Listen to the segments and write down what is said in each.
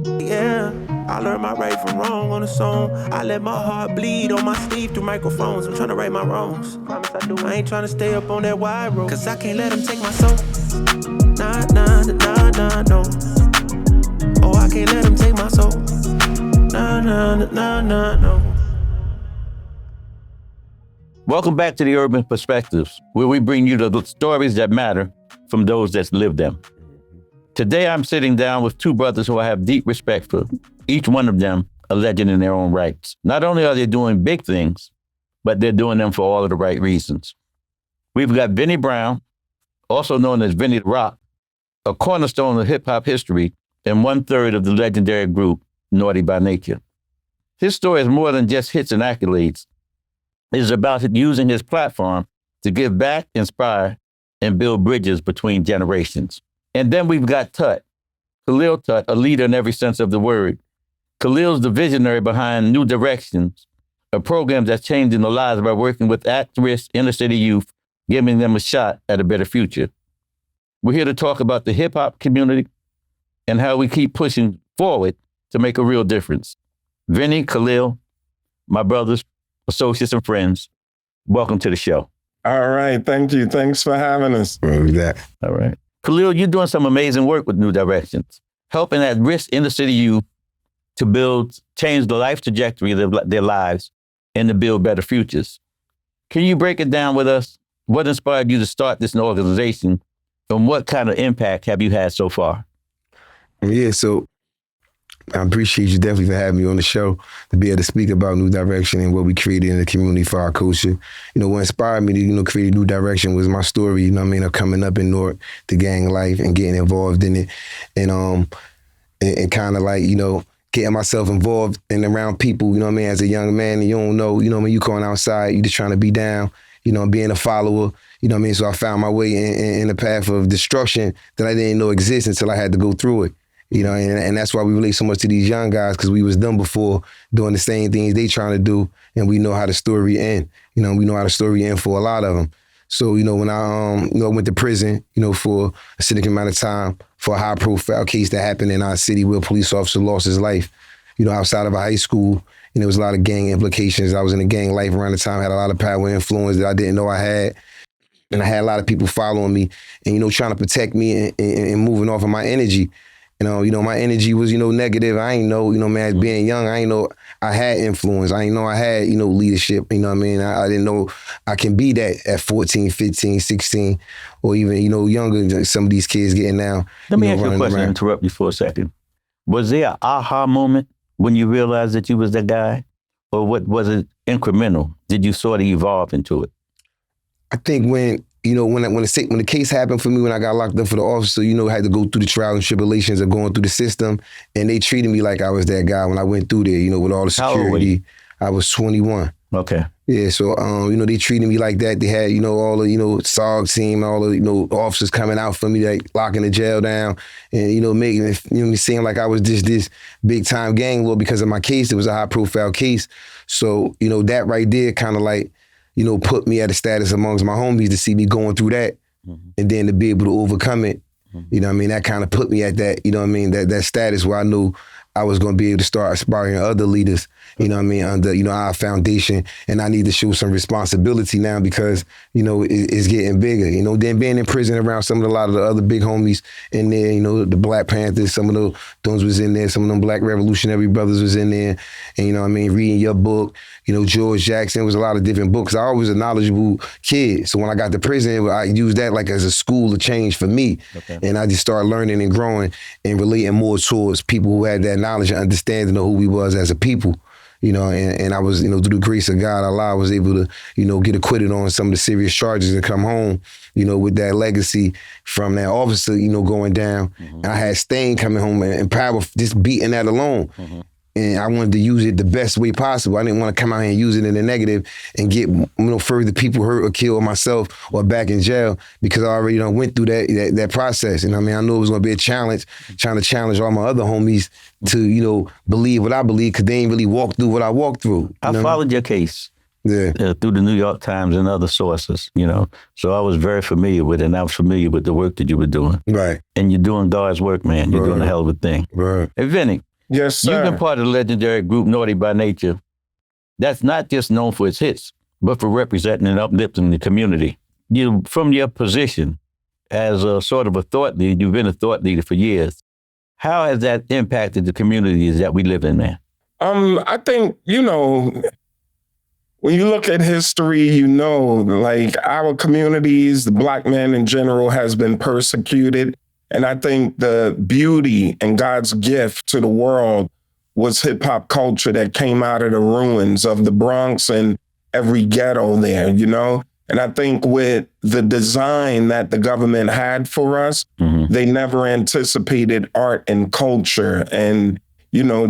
Yeah, I learned my right from wrong on the song. I let my heart bleed on my sleeve through microphones. I'm trying to right my wrongs. Promise I do. I ain't trying to stay up on that wide road, cause I can't let them take my soul. Nah, nah, nah, nah, no. Oh, I can't let them take my soul. Nah, nah, nah, nah, no. Welcome back to the Urban Perspectives, where we bring you the stories that matter from those that live them. Today, I'm sitting down with two brothers who I have deep respect for, each one of them a legend in their own rights. Not only are they doing big things, but they're doing them for all of the right reasons. We've got Vinnie Brown, also known as Vin Rock, a cornerstone of hip-hop history and 1/3 of the legendary group Naughty by Nature. His story is more than just hits and accolades. It is about using his platform to give back, inspire, and build bridges between generations. And then we've got Tutt, Khalil Tutt, a leader in every sense of the word. Khalil's the visionary behind New Directions, a program that's changing the lives by working with at-risk inner-city youth, giving them a shot at a better future. We're here to talk about the hip-hop community and how we keep pushing forward to make a real difference. Vinnie, Khalil, my brothers, associates, and friends, welcome to the show. All right, thank you. Thanks for having us. All right. Khalil, you're doing some amazing work with New Directions, helping at-risk inner-city youth to change the life trajectory of their lives and to build better futures. Can you break it down with us? What inspired you to start this organization, and what kind of impact have you had so far? Yeah, so I appreciate you definitely for having me on the show to be able to speak about New Direction and what we created in the community for our culture. What inspired me to, create a New Direction was my story, of coming up in North, the gang life and getting involved in it. And kind of like, getting myself involved and around people, as a young man, and you don't know, when you going outside, you just trying to be down, being a follower, So I found my way in a path of destruction that I didn't know existed until I had to go through it. And that's why we relate so much to these young guys, because we was done before doing the same things they trying to do, and we know how the story end. We know how the story end for a lot of them. So, when I went to prison, for a significant amount of time for a high-profile case that happened in our city where a police officer lost his life, outside of a high school, there was a lot of gang implications. I was in a gang life around the time, had a lot of power and influence that I didn't know I had. And I had a lot of people following me and, trying to protect me and moving off of my energy. My energy was, negative. I ain't know, man, being young, I ain't know I had influence. I ain't know I had, leadership. I didn't know I can be that at 14, 15, 16, or even, younger than some of these kids getting now. Let me ask you a question, interrupt you for a second. Was there an aha moment when you realized that you was that guy? Or what was it incremental? Did you sort of evolve into it? I think when the case happened for me, when I got locked up for the officer, I had to go through the trials and tribulations of going through the system, and they treated me like I was that guy when I went through there, with all the security. How old were you? I was 21. Okay. Yeah, so, they treated me like that. They had, all the, SOG team, all the, officers coming out for me, like locking the jail down and, making it, me seem like I was just this big time gang lord because of my case. It was a high profile case. So, that right there kind of like, put me at a status amongst my homies to see me going through that, and then to be able to overcome it. That kind of put me at that, that status where I knew I was going to be able to start aspiring other leaders, under, our foundation. And I need to show some responsibility now because, it's getting bigger, then being in prison around a lot of the other big homies in there, the Black Panthers, some of those was in there, some of them Black Revolutionary brothers was in there. And, reading your book, George Jackson, was a lot of different books. I was a knowledgeable kid. So when I got to prison, I used that like as a school of change for me. Okay. And I just started learning and growing and relating more towards people who had that knowledge and understanding of who we was as a people. And I was, through the grace of God, Allah was able to, get acquitted on some of the serious charges and come home, with that legacy from that officer, going down. And I had Stain coming home and power just beating that alone. And I wanted to use it the best way possible. I didn't want to come out here and use it in the negative and get further people hurt or killed, or myself, or back in jail, because I already went through that process. And I knew it was going to be a challenge, trying to challenge all my other homies to believe what I believe, because they ain't really walked through what I walked through. I followed your case. Through the New York Times and other sources, So I was very familiar with it, and I was familiar with the work that you were doing. Right. And you're doing God's work, man. You're doing a hell of a thing. Right. Hey, Vinnie, Yes, You've been sir. part of the legendary group Naughty by Nature. That's not just known for its hits, but for representing and uplifting the community. From your position as a sort of a thought leader, you've been a thought leader for years. How has that impacted the communities that we live in, man? I think, when you look at history, like our communities, the Black man in general has been persecuted. And I think the beauty and God's gift to the world was hip hop culture that came out of the ruins of the Bronx and every ghetto there, And I think with the design that the government had for us, they never anticipated art and culture and,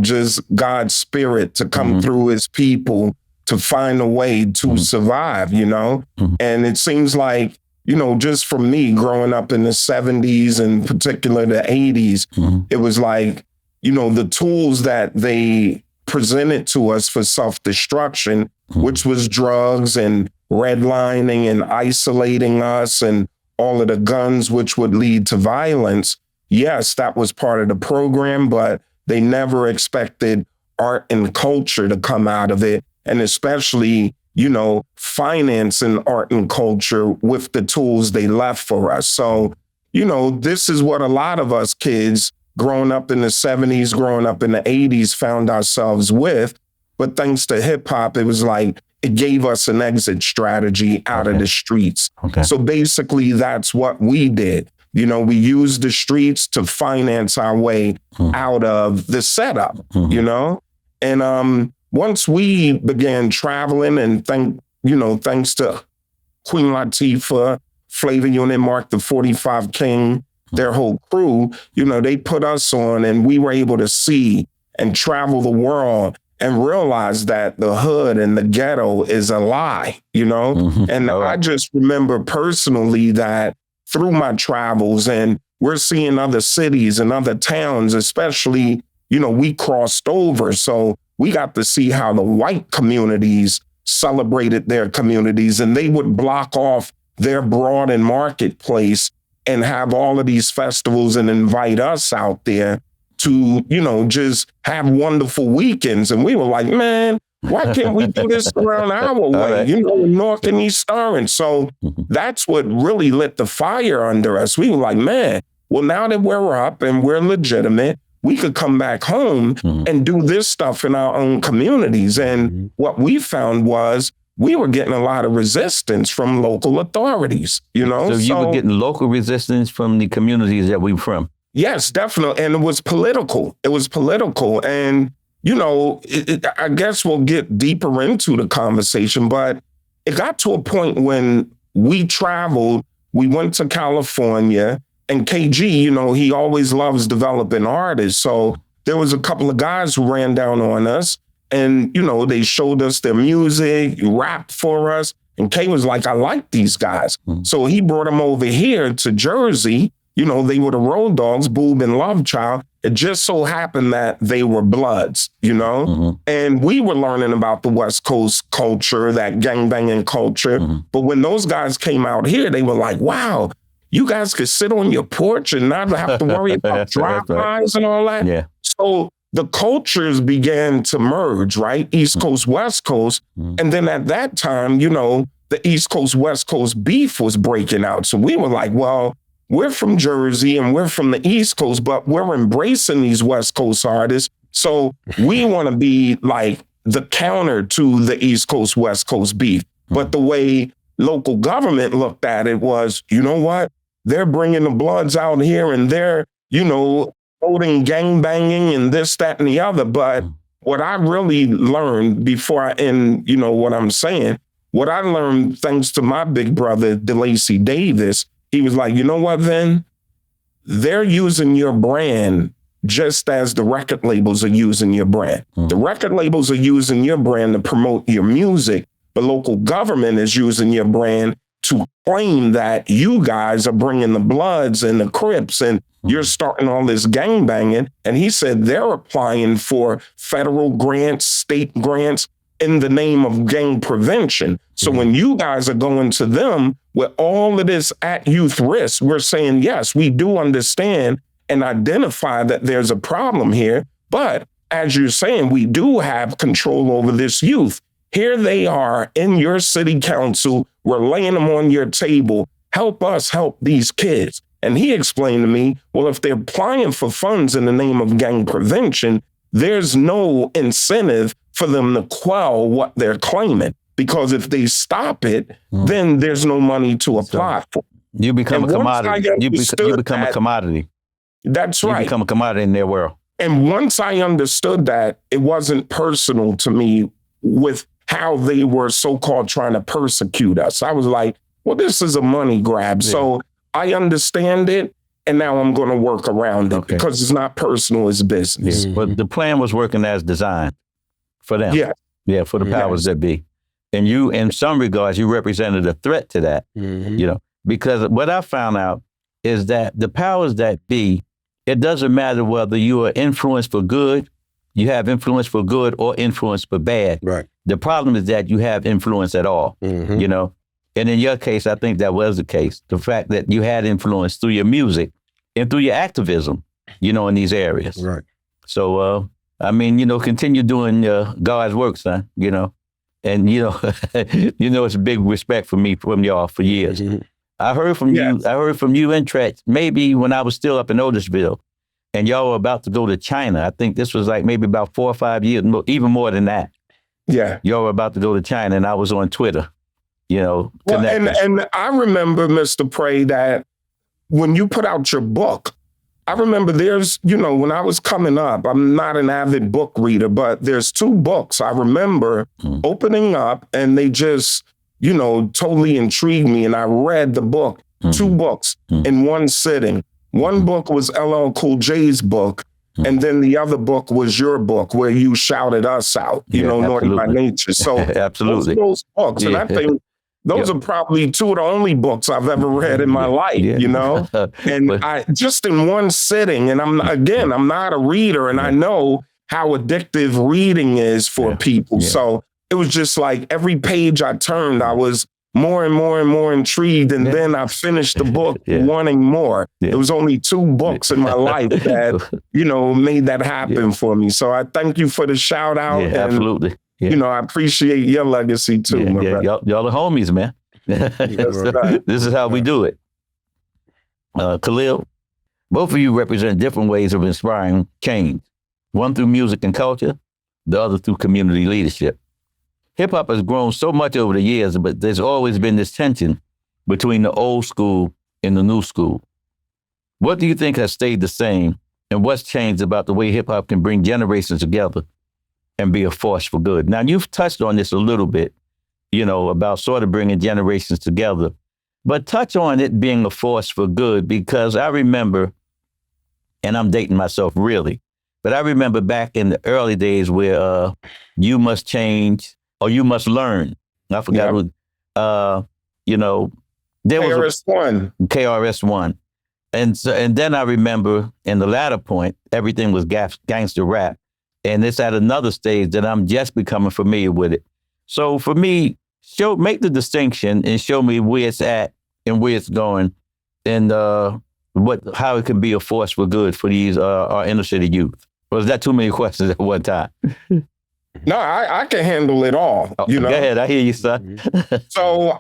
just God's spirit to come through his people to find a way to survive, And it seems like, just for me growing up in the 70s and particularly the 80s, it was like, the tools that they presented to us for self-destruction, which was drugs and redlining and isolating us and all of the guns, which would lead to violence. Yes, that was part of the program, but they never expected art and culture to come out of it. And especially, financing art and culture with the tools they left for us. So, this is what a lot of us kids growing up in the 70s, growing up in the 80s found ourselves with. But thanks to hip hop, it was like, it gave us an exit strategy out of the streets. So basically, that's what we did. We used the streets to finance our way out of the setup, And once we began traveling and thanks to Queen Latifah, Flavor Unit, Mark the 45 King, their whole crew, they put us on and we were able to see and travel the world and realize that the hood and the ghetto is a lie, And I just remember personally that through my travels and we're seeing other cities and other towns, especially, we crossed over. So we got to see how the white communities celebrated their communities and they would block off their broad and marketplace and have all of these festivals and invite us out there to, just have wonderful weekends. And we were like, man, why can't we do this around our way, North and East Orange? So that's what really lit the fire under us. We were like, man, well, now that we're up and we're legitimate, we could come back home and do this stuff in our own communities. And what we found was we were getting a lot of resistance from local authorities, So you were getting local resistance from the communities that we were from? Yes, definitely. And it was political. And, I guess we'll get deeper into the conversation, but it got to a point when we traveled, we went to California, and KG, he always loves developing artists. So there was a couple of guys who ran down on us and, they showed us their music, rapped for us. And K was like, I like these guys. So he brought them over here to Jersey. They were the Road Dogs, Boob and Love Child. It just so happened that they were Bloods, And we were learning about the West Coast culture, that gangbanging culture. But when those guys came out here, they were like, wow, you guys could sit on your porch and not have to worry about drive-bys and all that. Yeah. So the cultures began to merge, right? East Coast, West Coast. And then at that time, the East Coast, West Coast beef was breaking out. So we were like, well, we're from Jersey and we're from the East Coast, but we're embracing these West Coast artists. So we want to be like the counter to the East Coast, West Coast beef. But the way local government looked at it was, you know what? They're bringing the Bloods out here and they're, holding gangbanging and this, that, and the other. But what I really learned before I end, what I'm saying, what I learned thanks to my big brother, DeLacy Davis, he was like, you know what, Vin? They're using your brand just as the record labels are using your brand. The record labels are using your brand to promote your music. The local government is using your brand to claim that you guys are bringing the Bloods and the Crips and you're starting all this gangbanging. And he said they're applying for federal grants, state grants in the name of gang prevention. So when you guys are going to them with all of this at youth risk, we're saying, yes, we do understand and identify that there's a problem here, But as you're saying, we do have control over this youth. Here they are in your city council. We're laying them on your table. Help us help these kids. And he explained to me, well, if they're applying for funds in the name of gang prevention, there's no incentive for them to quell what they're claiming. Because if they stop it, then there's no money to apply for. You become a commodity. You become a commodity. That's right. You become a commodity in their world. And once I understood that, it wasn't personal to me with how they were so-called trying to persecute us. I was like, well, this is a money grab. Yeah. So I understand it, and now I'm going to work around it because it's not personal, it's business. Yeah. But the plan was working as designed for them. Yeah. Yeah, for the powers that be. And you, in some regards, you represented a threat to that, you know, because what I found out is that the powers that be, it doesn't matter whether you are influenced for good, you have influence for good or influence for bad. Right. The problem is that you have influence at all, you know. And in your case, I think that was the case. The fact that you had influence through your music and through your activism, you know, in these areas. Right. So, I mean, you know, continue doing God's work, son, you know. And, you know, it's a big respect for me from y'all for years. I heard from you. I heard from you and Tretch, maybe when I was still up in Otisville, and y'all were about to go to China. I think this was like maybe about 4 or 5 years, even more than that. Yeah. Y'all were about to go to China, and I was on Twitter, you know. Well, and I remember, Mr. Prey, that when you put out your book, I remember there's, you know, when I was coming up, I'm not an avid book reader, but there's 2 books I remember opening up, and they just, you know, totally intrigued me. And I read the book, 2 books in one sitting. One book was LL Cool J's book, and then the other book was your book where you shouted us out, you know, Naughty by Nature. So absolutely. Those books, and I think those are probably 2 of the only books I've ever read in my life, you know? And I just in one sitting, and I'm not a reader, and I know how addictive reading is for people. So it was just like every page I turned, I was more and more and more intrigued. And then I finished the book wanting more. It was only 2 books in my life that, you know, made that happen for me. So I thank you for the shout out. Yeah, absolutely. Yeah. You know, I appreciate your legacy too. Y'all are homies, man. This is how we do it. Khalil, both of you represent different ways of inspiring change. One through music and culture, the other through community leadership. Hip hop has grown so much over the years, but there's always been this tension between the old school and the new school. What do you think has stayed the same, and what's changed about the way hip hop can bring generations together and be a force for good? Now, you've touched on this a little bit, you know, about sort of bringing generations together, but touch on it being a force for good, because I remember, and I'm dating myself really, but I remember back in the early days where you must change or you must learn. I forgot what, you know, there was KRS-One. And then I remember in the latter point, everything was gangster rap. And it's at another stage that I'm just becoming familiar with it. So for me, make the distinction and show me where it's at and where it's going, and how it can be a force for good for these our inner city youth. Or is that too many questions at one time? No, I can handle it all. You know? Go ahead, I hear you, son. So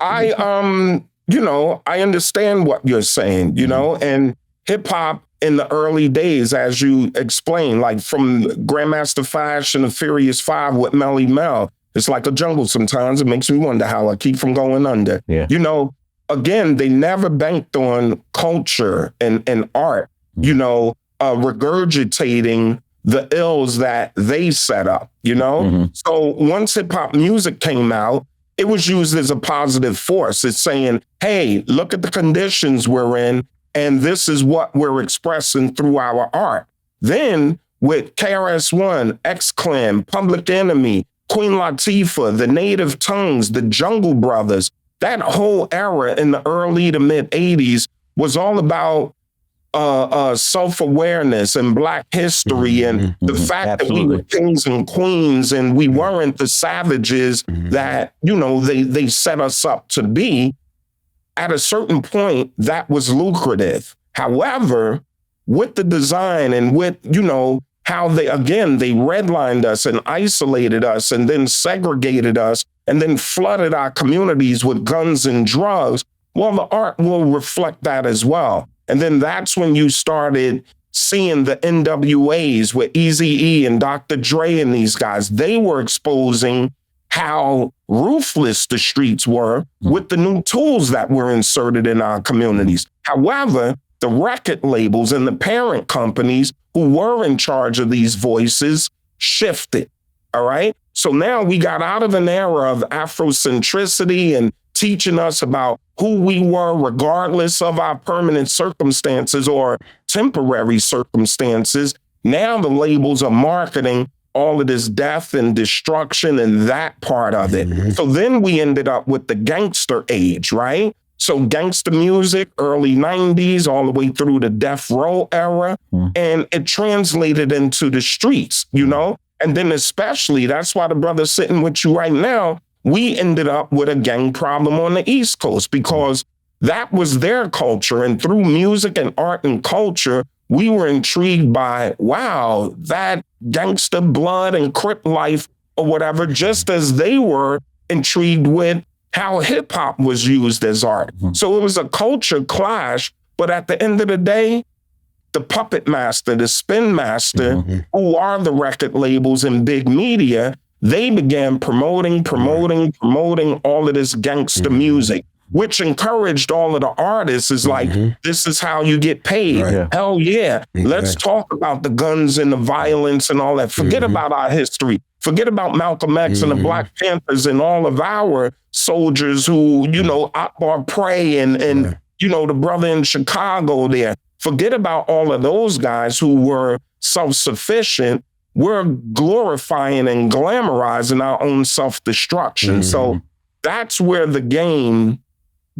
you know, I understand what you're saying, you know, and hip hop in the early days, as you explained, like from Grandmaster Flash and the Furious 5 with Melly Mel, it's like a jungle sometimes. It makes me wonder how I keep from going under. Yeah. You know, again, they never banked on culture and art, you know, regurgitating the ills that they set up, you know? So once hip hop music came out, it was used as a positive force. It's saying, hey, look at the conditions we're in, and this is what we're expressing through our art. Then with KRS-One, X-Clan, Public Enemy, Queen Latifah, the Native Tongues, the Jungle Brothers, that whole era in the early to mid 80s was all about self-awareness and Black history and the fact that we were kings and queens and we weren't the savages that, you know, they set us up to be. At a certain point, that was lucrative. However, with the design and with, you know, how they redlined us and isolated us and then segregated us and then flooded our communities with guns and drugs. Well, the art will reflect that as well. And then that's when you started seeing the NWAs with Eazy-E and Dr. Dre and these guys. They were exposing how ruthless the streets were with the new tools that were inserted in our communities. However, the record labels and the parent companies who were in charge of these voices shifted, all right? So now we got out of an era of Afrocentricity and teaching us about who we were regardless of our permanent circumstances or temporary circumstances. Now the labels are marketing all of this death and destruction and that part of it. So then we ended up with the gangster age, right? So gangster music, early 90s, all the way through the death row era. And it translated into the streets, you know? And then especially, that's why the brother sitting with you right now, we ended up with a gang problem on the East Coast because that was their culture. And through music and art and culture, we were intrigued by, wow, that gangster blood and Crip life or whatever, just as they were intrigued with how hip hop was used as art. So it was a culture clash, but at the end of the day, the puppet master, the spin master, who are the record labels and big media, they began promoting all of this gangster music, which encouraged all of the artists is like, this is how you get paid. Hell yeah. Let's talk about the guns and the violence and all that. Forget about our history. Forget about Malcolm X and the Black Panthers and all of our soldiers who, you know, Akbar Prey and you know, the brother in Chicago there. Forget about all of those guys who were self-sufficient. We're glorifying and glamorizing our own self-destruction. So that's where the game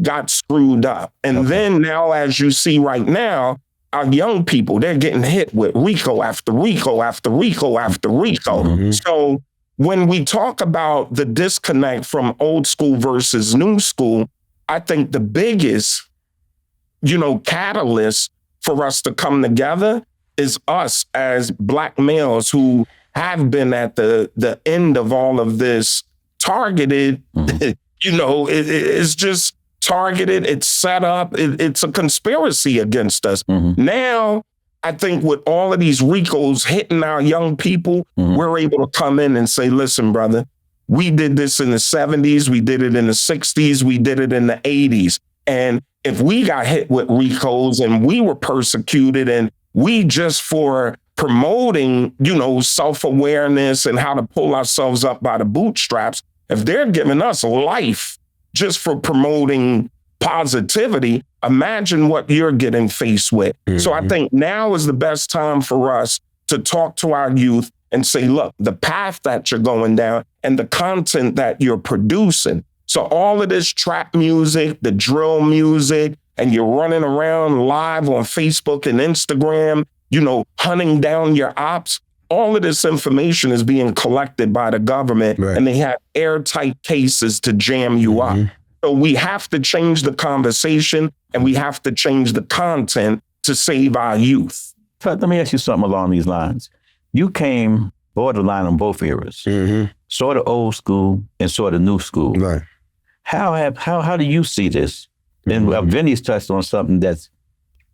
got screwed up. And then now, as you see right now, our young people, they're getting hit with RICO after RICO after RICO after RICO. So when we talk about the disconnect from old school versus new school, I think the biggest, you know, catalyst for us to come together is us as Black males who have been at the end of all of this targeted, you know, it's just targeted, it's set up, it's a conspiracy against us. Now, I think with all of these RICOs hitting our young people, we're able to come in and say, listen, brother, we did this in the 70s, we did it in the 60s, we did it in the 80s. And if we got hit with RICOs and we were persecuted and we just for promoting, you know, self-awareness and how to pull ourselves up by the bootstraps, if they're giving us life just for promoting positivity, imagine what you're getting faced with. So I think now is the best time for us to talk to our youth and say, look, the path that you're going down and the content that you're producing. So all of this trap music, the drill music, and you're running around live on Facebook and Instagram, you know, hunting down your ops, all of this information is being collected by the government and they have airtight cases to jam you up. So we have to change the conversation and we have to change the content to save our youth. Let me ask you something along these lines. You came borderline on both eras, sort of old school and sort of new school. How do you see this? And Vinnie's touched on something that's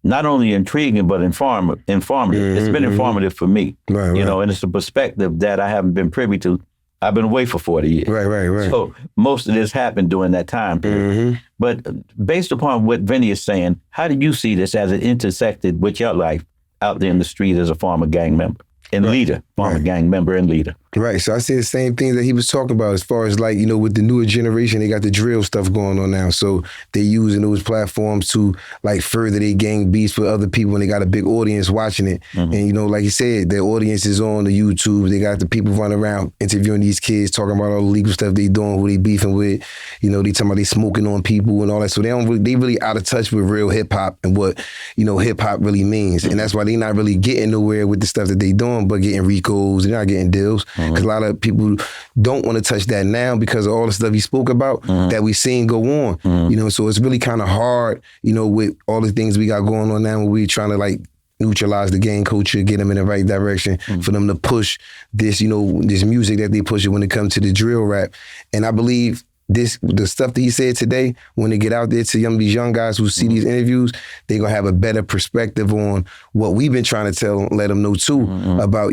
not only intriguing, but informative. It's been informative for me, you know, and it's a perspective that I haven't been privy to. I've been away for 40 years. So most of this happened during that time period. But based upon what Vinnie is saying, how do you see this as it intersected with your life out there in the street as a former gang member and leader, former gang member and leader? Right. So I see the same thing that he was talking about as far as like, you know, with the newer generation, they got the drill stuff going on now. So they're using those platforms to like further their gang beats for other people and they got a big audience watching it. And, you know, like you said, their audience is on the YouTube. They got the people running around interviewing these kids, talking about all the legal stuff they doing, who they beefing with. You know, they talking about they smoking on people and all that. So they really out of touch with real hip hop and what, you know, hip hop really means. And that's why they not really getting nowhere with the stuff that they doing, but getting RICOs, they're not getting deals. Because a lot of people don't want to touch that now because of all the stuff he spoke about that we seen go on. You know, so it's really kind of hard, you know, with all the things we got going on now when we trying to like neutralize the gang culture, get them in the right direction, for them to push this, this music that they push it when it comes to the drill rap. And I believe the stuff that he said today, when they get out there to these young guys who see these interviews, they're going to have a better perspective on what we've been trying to tell, let them know too, about,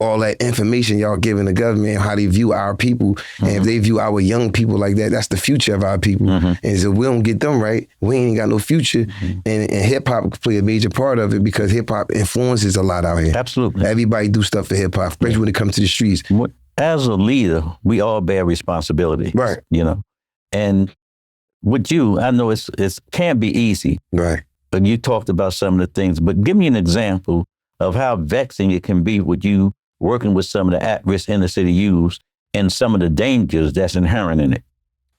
all that information y'all giving the government, how they view our people. And if they view our young people like that, that's the future of our people. And so if we don't get them right, we ain't got no future. And hip hop can play a major part of it, because hip hop influences a lot out here. Absolutely. Everybody do stuff for hip hop, especially when it comes to the streets. As a leader, we all bear responsibility. Right. And with you, I know it can't be easy. Right. But you talked about some of the things, but give me an example of how vexing it can be with you working with some of the at-risk inner city youths and some of the dangers that's inherent in it.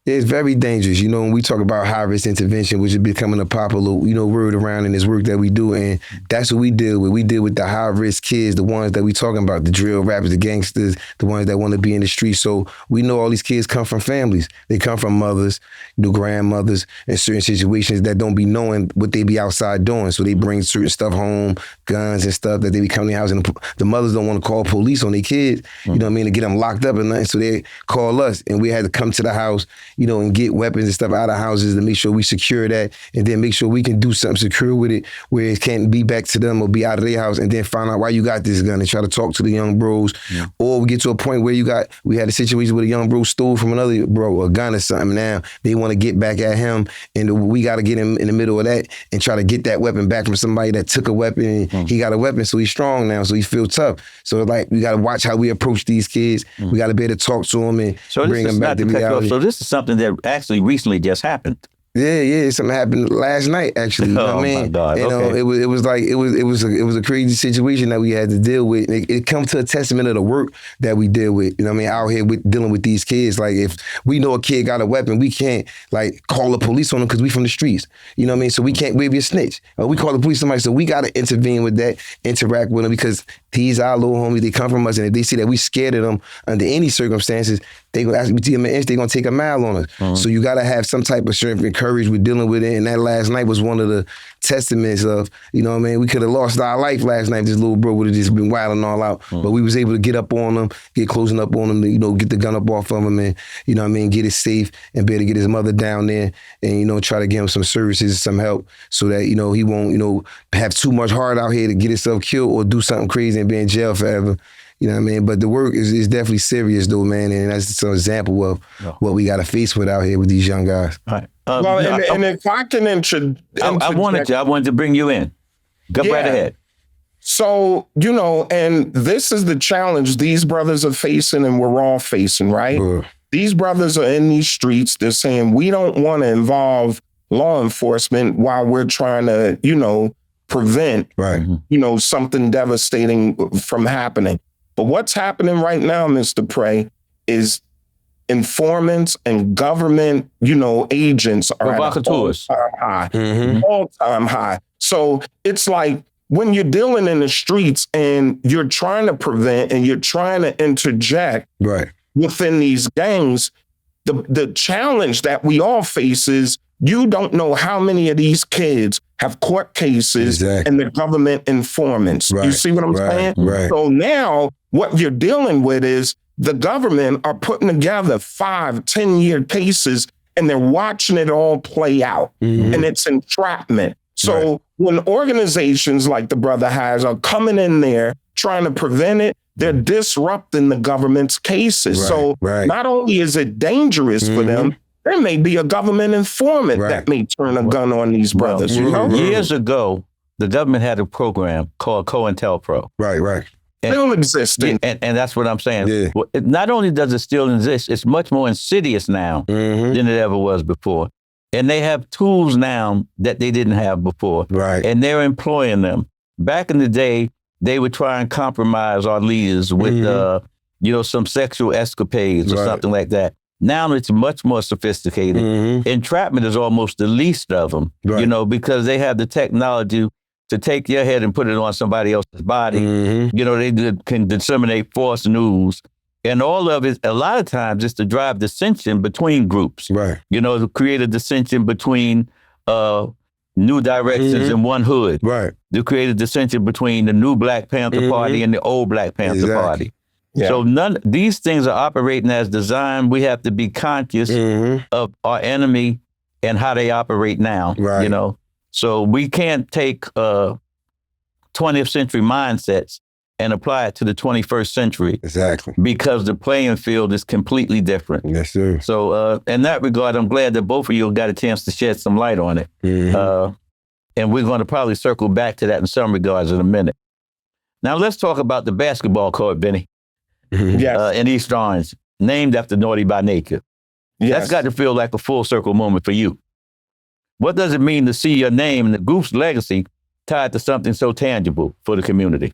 It's very dangerous. When we talk about high-risk intervention, which is becoming a popular, word around in this work that we do, and that's what we deal with. We deal with the high-risk kids, the ones that we talking about, the drill rappers, the gangsters, the ones that want to be in the street. So we know all these kids come from families. They come from mothers, grandmothers, in certain situations that don't be knowing what they be outside doing. So they bring certain stuff home, guns and stuff that they be coming to the house, and the mothers don't want to call police on their kids, to get them locked up and nothing. So they call us, and we had to come to the house, and get weapons and stuff out of houses to make sure we secure that, and then make sure we can do something secure with it where it can't be back to them or be out of their house, and then find out why you got this gun and try to talk to the young bros. Or we get to a point where we had a situation where a young bro stole from another bro a gun or something. Now they want to get back at him, and we got to get him in the middle of that and try to get that weapon back from somebody that took a weapon, and he got a weapon, so he's strong now, so he feels tough. So we got to watch how we approach these kids. We got to be able to talk to them and bring them back to reality. So this is something that actually recently just happened. Yeah, something happened last night, actually. You know what I mean? My God. Okay. It was a crazy situation that we had to deal with. It comes to a testament of the work that we deal with. Out here dealing with these kids. Like, if we know a kid got a weapon, we can't call the police on them because we from the streets. You know what I mean? So we can't be a snitch. We call the police somebody, so we got to intervene with that, interact with them, because these our little homies. They come from us, and if they see that we scared of them under any circumstances, they gonna ask me to them an inch. They gonna take a mile on us. So you gotta have some type of strength and courage with dealing with it. And that last night was one of the testaments of, we could have lost our life last night. This little bro would have just been wilding all out. But we was able to get up on them, get closing up on them, get the gun up off of him, and get it safe, and be able to get his mother down there, and try to give him some services, some help, so that he won't have too much heart out here to get himself killed or do something crazy and be in jail forever. You know what I mean? But the work is definitely serious, though, man. And that's just an example of what we got to face with out here with these young guys. All right. And if I can introduce... I wanted to bring you in. Go right ahead. So, and this is the challenge these brothers are facing, and we're all facing, right? These brothers are in these streets. They're saying, we don't want to involve law enforcement while we're trying to, prevent, something devastating from happening. But what's happening right now, Mr. Prey, is informants and government, agents are at all-time high. So it's like when you're dealing in the streets and you're trying to prevent and you're trying to interject within these gangs, the challenge that we all face is you don't know how many of these kids have court cases and the government informants. You see what I'm saying? So now what you're dealing with is the government are putting together 5-10-year cases, and they're watching it all play out. And it's entrapment. So when organizations like the brother has are coming in there trying to prevent it, they're disrupting the government's cases. So not only is it dangerous for them, there may be a government informant that may turn a gun on these brothers. Years ago, the government had a program called COINTELPRO. Still existing. And that's what I'm saying. Well, not only does it still exist, it's much more insidious now than it ever was before. And they have tools now that they didn't have before. And they're employing them. Back in the day, they would try and compromise our leaders with, some sexual escapades or something like that. Now it's much more sophisticated. Entrapment is almost the least of them, because they have the technology to take your head and put it on somebody else's body. They can disseminate false news. And all of it, a lot of times, is to drive dissension between groups. To create a dissension between new directions in one hood. Right. They created dissension between the new Black Panther Party and the old Black Panther Party. Yeah. So these things are operating as designed. We have to be conscious of our enemy and how they operate now. Right. You know, so we can't take 20th century mindsets and apply it to the 21st century. Exactly. Because the playing field is completely different. Yes, sir. So in that regard, I'm glad that both of you got a chance to shed some light on it. And we're going to probably circle back to that in some regards in a minute. Now let's talk about the basketball court, Vinnie. Yes. In East Orange, named after Naughty by Nature. Yes. That's got to feel like a full circle moment for you. What does it mean to see your name and the group's legacy tied to something so tangible for the community?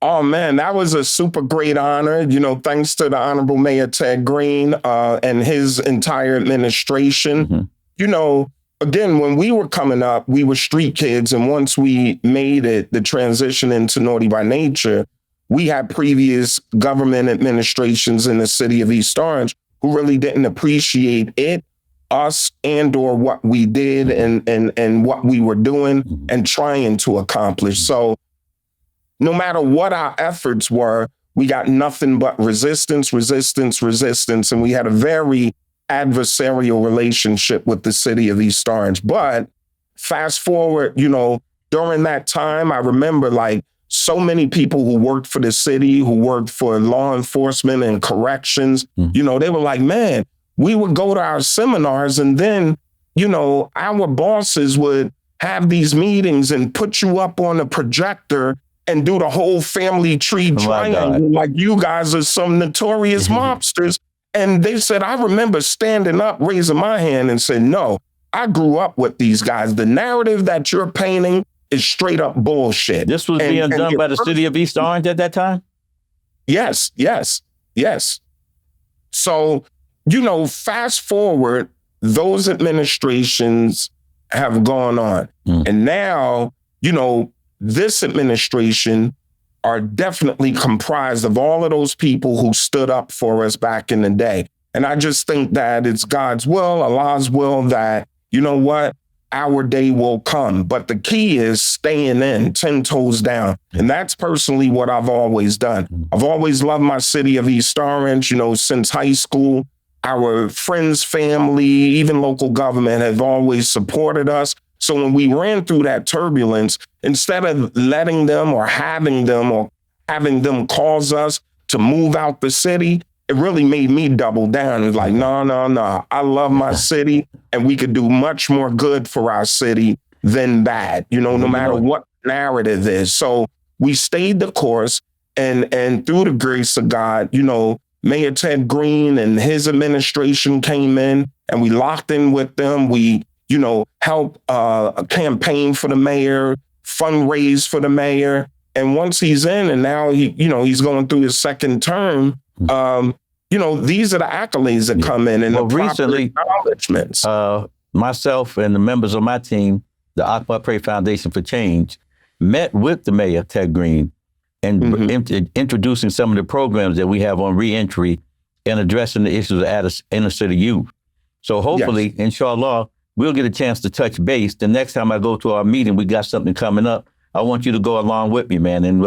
Oh, man, that was a super great honor. You know, thanks to the Honorable Mayor Ted Green and his entire administration. You know, again, when we were coming up, we were street kids. And once we made it, the transition into Naughty by Nature, we had previous government administrations in the city of East Orange who really didn't appreciate it, us, and or what we did and what we were doing and trying to accomplish. So no matter what our efforts were, we got nothing but resistance. And we had a very adversarial relationship with the city of East Orange. But fast forward, you know, during that time, I remember like so many people who worked for the city, who worked for law enforcement and corrections, you know, they were like, man, we would go to our seminars and then, you know, our bosses would have these meetings and put you up on a projector and do the whole family tree triangle like you guys are some notorious mobsters. And they said, I remember standing up, raising my hand and said, no, I grew up with these guys. The narrative that you're painting is straight up bullshit. This was being done by the city of East Orange at that time? Yes. So, you know, fast forward, those administrations have gone on. And now, you know, this administration are definitely comprised of all of those people who stood up for us back in the day. And I just think that it's God's will, Allah's will, that, you know what, our day will come. But the key is staying in, 10 toes down. And that's personally what I've always done. I've always loved my city of East Orange, you know, since high school. Our friends, family, even local government have always supported us. So when we ran through that turbulence, instead of letting them or having them cause us to move out the city, it really made me double down. It's like, no. I love my city and we could do much more good for our city than bad, you know, no matter what narrative is. So we stayed the course and through the grace of God, you know, Mayor Ted Green and his administration came in and we locked in with them. We, you know, helped a campaign for the mayor, fundraise for the mayor. And once he's in and now he, you know, he's going through his second term, you know, these are the accolades that come in and the recently, acknowledgements. Myself and the members of my team, the Akbar Pray Foundation for Change, met with the mayor, Ted Green, and introducing some of the programs that we have on reentry and addressing the issues of inner city youth. So hopefully, inshallah, we'll get a chance to touch base. The next time I go to our meeting, we got something coming up. I want you to go along with me, man, and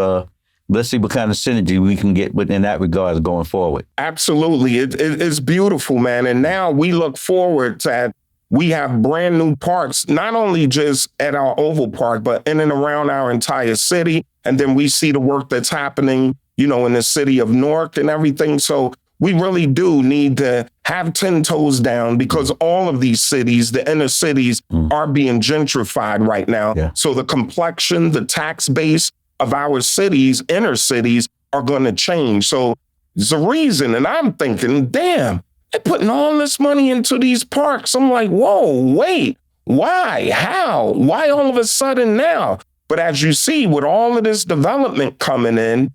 let's see what kind of synergy we can get within that regard going forward. Absolutely. It's beautiful, man. And now we look forward to we have brand new parks, not only just at our Oval Park, but in and around our entire city. And then we see the work that's happening, you know, in the city of Newark and everything. So we really do need to have 10 toes down because all of these cities, the inner cities, are being gentrified right now. Yeah. So the complexion, the tax base of our cities, inner cities, are going to change. So there's a reason. And I'm thinking, damn, they're putting all this money into these parks. I'm like, whoa, wait, why? How? Why all of a sudden now? But as you see, with all of this development coming in,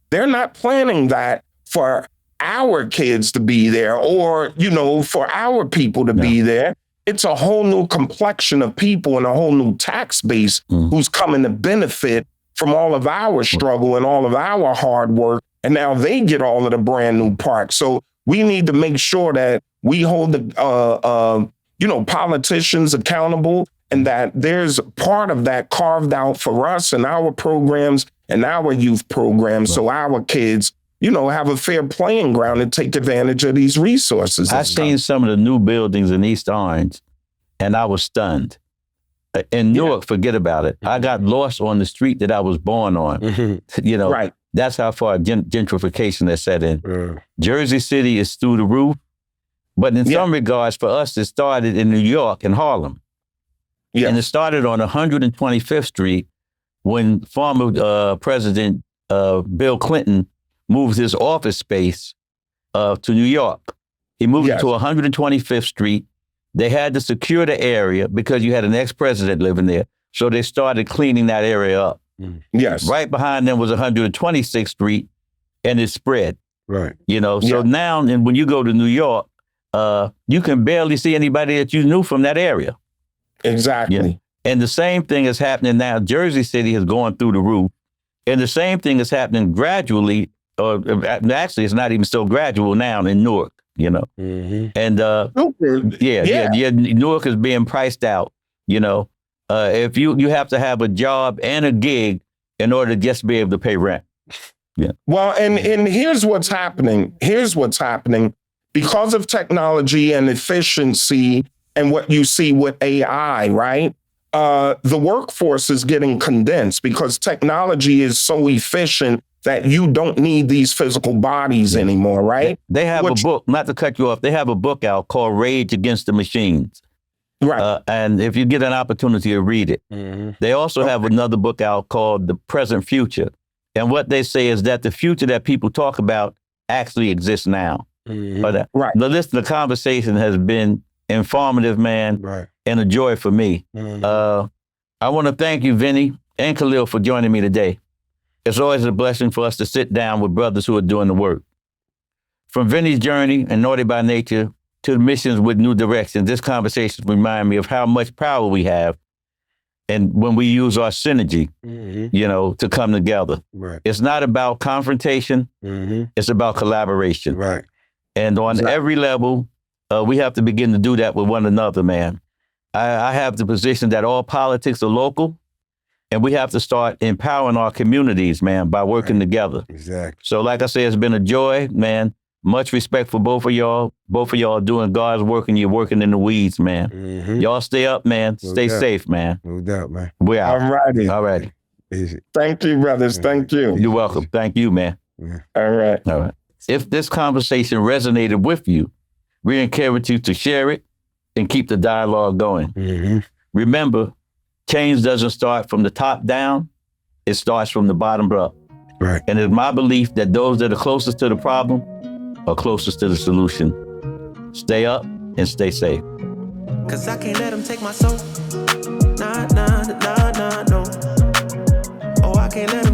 they're not planning that for our kids to be there or, you know, for our people to be there. It's a whole new complexion of people and a whole new tax base who's coming to benefit from all of our struggle and all of our hard work. And now they get all of the brand new parks. So we need to make sure that we hold the, you know, politicians accountable and that there's part of that carved out for us in our programs and our youth programs, so our kids, have a fair playing ground and take advantage of these resources. I've seen some of the new buildings in East Orange, and I was stunned. In Newark, forget about it. I got lost on the street that I was born on. Right. That's how far gentrification has set in. Jersey City is through the roof, but in some regards, for us, it started in New York and Harlem. And it started on 125th Street when former President Bill Clinton moved his office space to New York. He moved it to 125th Street. They had to secure the area because you had an ex-president living there. So they started cleaning that area up. Yes. Right behind them was 126th Street, and it spread. Right. So now, and when you go to New York, you can barely see anybody that you knew from that area. Exactly. And the same thing is happening now. Jersey City is going through the roof. And the same thing is happening gradually, or actually it's not even so gradual now in Newark, And Newark is being priced out, If you have to have a job and a gig in order to just be able to pay rent. Well, and here's what's happening. Because of technology and efficiency and what you see with AI, right? The workforce is getting condensed because technology is so efficient that you don't need these physical bodies anymore, right? They have a book, not to cut you off, they have a book out called Rage Against the Machines. Right. And if you get an opportunity to read it, they also have another book out called The Present Future. And what they say is that the future that people talk about actually exists now. But the conversation has been informative, man, and a joy for me. I want to thank you, Vinnie and Khalil, for joining me today. It's always a blessing for us to sit down with brothers who are doing the work. From Vinnie's journey and Naughty by Nature to the missions with New Direction, this conversation reminds me of how much power we have and when we use our synergy, to come together. Right. It's not about confrontation. It's about collaboration. Right. And on every level, we have to begin to do that with one another, man. I have the position that all politics are local, and we have to start empowering our communities, man, by working together. Exactly. So like I said, it's been a joy, man. Much respect for both of y'all. Both of y'all doing God's work, and you're working in the weeds, man. Y'all stay up, man. Stay safe, man. No doubt, man. We're out. All righty. Easy. Thank you, brothers. Thank you. You're welcome. Thank you, man. All right. If this conversation resonated with you, we encourage you to share it and keep the dialogue going. Remember, change doesn't start from the top down. It starts from the bottom up. Right. And it's my belief that those that are closest to the problem are closest to the solution. Stay up and stay safe. Cause I can't let them take my soul. Nah, no. Oh, I can't let them